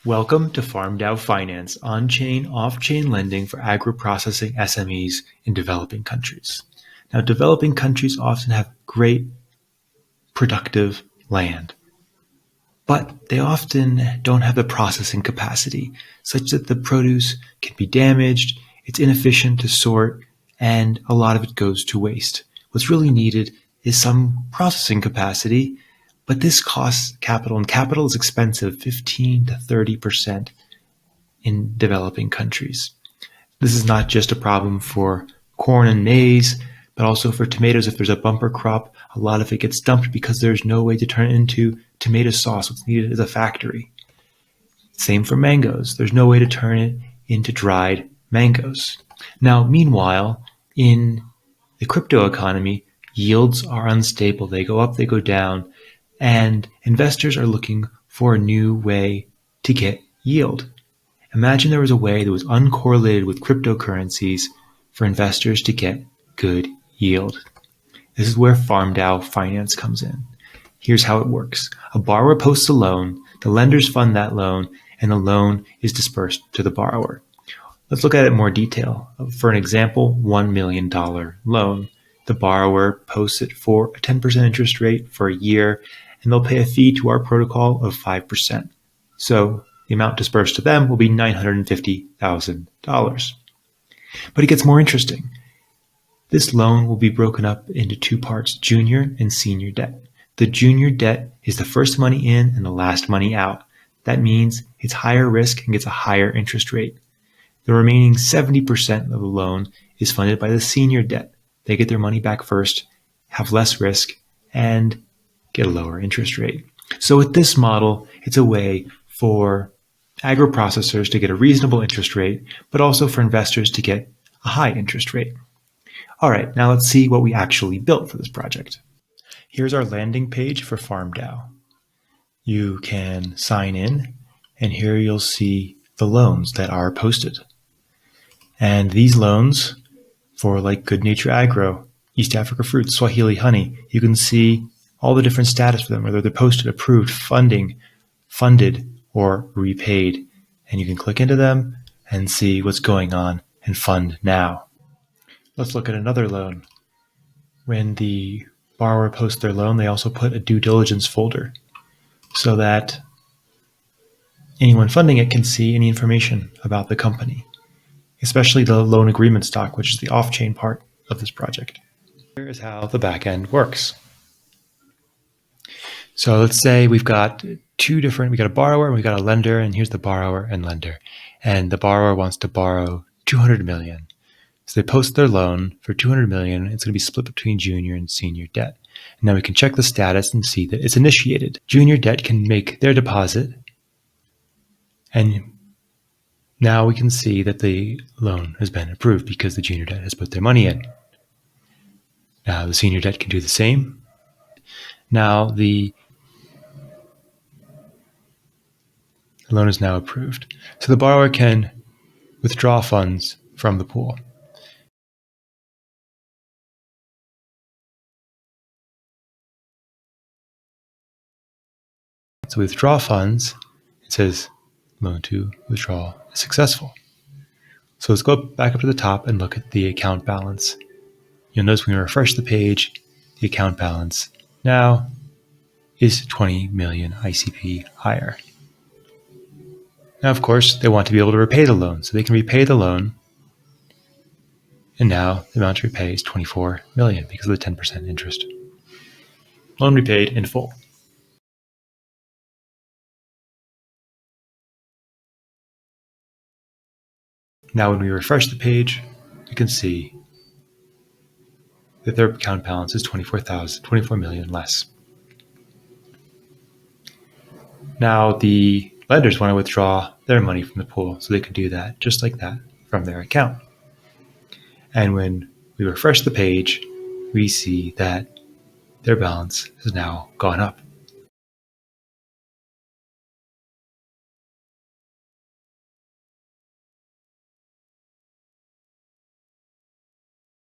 Welcome to FarmDAO Finance, on-chain, lending for agriprocessing SMEs in developing countries. Now, developing countries often have great, productive land, but they often don't have the processing capacity such that the produce can be damaged, it's inefficient to sort, and a lot of it goes to waste. What's really needed is some processing capacity, but this costs capital, and capital is expensive, 15 to 30% in developing countries. This is not just a problem for corn and maize, but also for tomatoes. If there's a bumper crop, a lot of it gets dumped because there's no way to turn it into tomato sauce. What's needed is a factory. Same for mangoes. There's no way to turn it into dried mangoes. Now, meanwhile, in the crypto economy, yields are unstable. They go up, they go down, and investors are looking for a new way to get yield. Imagine there was a way that was uncorrelated with cryptocurrencies for investors to get good yield. This is where FarmDAO Finance comes in. Here's how it works. A borrower posts a loan, the lenders fund that loan, and the loan is dispersed to the borrower. Let's look at it in more detail. For an example, $1 million loan. The borrower posts it for a 10% interest rate for a year, and they'll pay a fee to our protocol of 5%. So the amount dispersed to them will be $950,000. But it gets more interesting. This loan will be broken up into two parts, junior and senior debt. The junior debt is the first money in and the last money out. That means it's higher risk and gets a higher interest rate. The remaining 70% of the loan is funded by the senior debt. They get their money back first, have less risk, and get a lower interest rate. So with this model, it's a way for agro-processors to get a reasonable interest rate, but also for investors to get a high interest rate. All right, now let's see what we actually built for this project. Here's our landing page for FarmDAO. You can sign in, and here you'll see the loans that are posted. And these loans, for like Good Nature Agro, East Africa Fruits, Swahili Honey, you can see all the different status for them, whether they're posted, approved, funding, funded, or repaid. And you can click into them and see what's going on and fund now. Let's look at another loan. When the borrower posts their loan, they also put a due diligence folder so that anyone funding it can see any information about the company, especially the loan agreement stock, which is the off-chain part of this project. Here is how the back end works. So let's say we got a borrower and we got a lender, and here's the borrower and lender. And the borrower wants to borrow $200 million. So they post their loan for $200 million. It's going to be split between junior and senior debt. And now we can check the status and see that it's initiated. Junior debt can make their deposit, and now we can see that the loan has been approved because the junior debt has put their money in. Now the senior debt can do the same. Now the loan is now approved. So the borrower can withdraw funds from the pool. So withdraw funds, it says loan to withdraw is successful. So let's go back up to the top and look at the account balance. You'll notice when we refresh the page, the account balance now is 20 million ICP higher. Now, of course, they want to be able to repay the loan, so they can repay the loan. And now the amount to repay is 24 million because of the 10% interest. Loan repaid in full. Now, when we refresh the page, you can see that their account balance is 24 million less. Now, the lenders want to withdraw their money from the pool, so they can do that just like that from their account. And when we refresh the page, we see that their balance has now gone up.